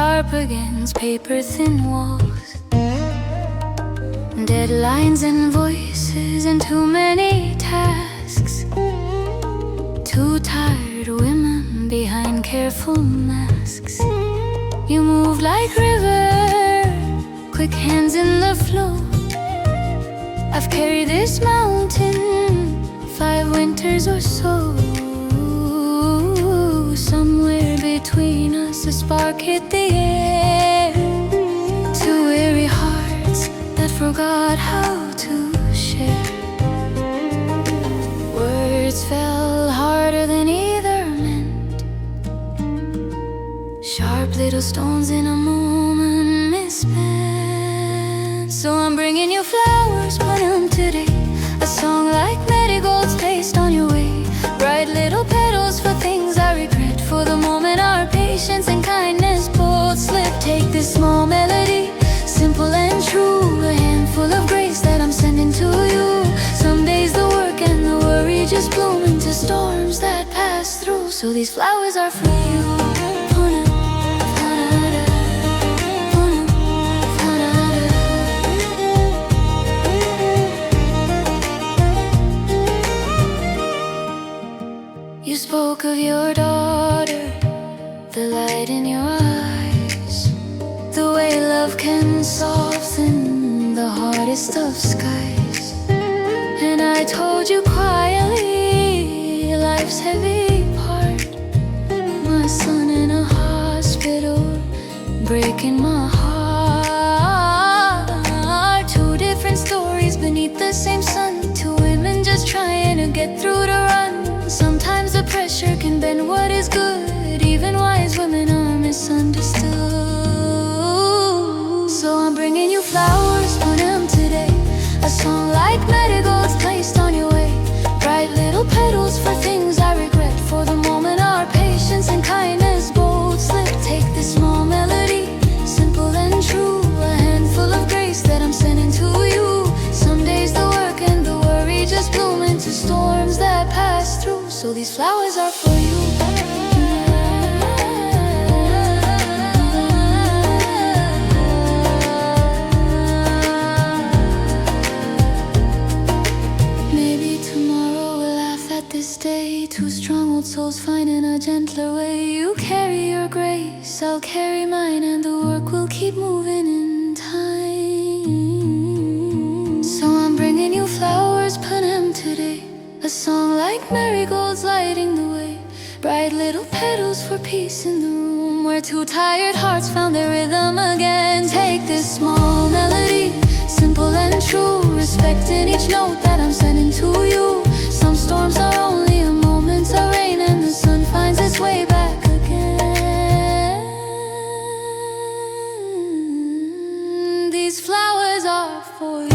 sharp against paper-thin walls. Deadlines and voices and too many tasks. Two tired women behind careful masks. You move like river, quick hands in the flow. I've carried this mountain 5 winters or so. Somewhere between us a spark hit the air. Two weary hearts that forgot how to share. Words fell harder than either meant. Sharp little stones in a moment misspent. So I'm bringing you flowers, Punam, today. A song like marigolds placed on your way. Bright little petals for things I regret. For the moment our patience and kindness both slip. Take this small melody, simple and true. A handful of grace that I'm sending to you. Some days the work and the worry just bloom into storms that pass through. So these flowers are for you, Punam. You spoke of your daughter, the light in your eyes, the way love can soften the hardest of skies. And I told you quietly, life's heavy part. My son in a hospital, breaking my heart. Two different stories beneath the same sun. Two women just trying to get through to run. Sometimes the pressure can bend what is good. Even wise women are misunderstood. So I'm bringing you flowers, Punam, today. A song like marigolds placed on your way. Bright little petals for things I regret. For the moment our patience and kindness both slip. Take this small melody, simple and true. A handful of grace that I'm sending to you. Some days the work and the worry just bloom into storms that pass through. So these flowers are for you. Maybe tomorrow we'll laugh at this day. Two strong old souls finding a gentler way. You carry your grace, I'll carry mine, and the work will keep moving in time. So I'm bringing you flowers, Punam, today. A song like marigolds lighting the way. Bright little petals for peace in the room, where two tired hearts found their rhythm again. Take this small melody, simple and true. Respecting each note that I'm sending to you. Some storms are only a moment of rain, and the sun finds its way back again. These flowers are for you.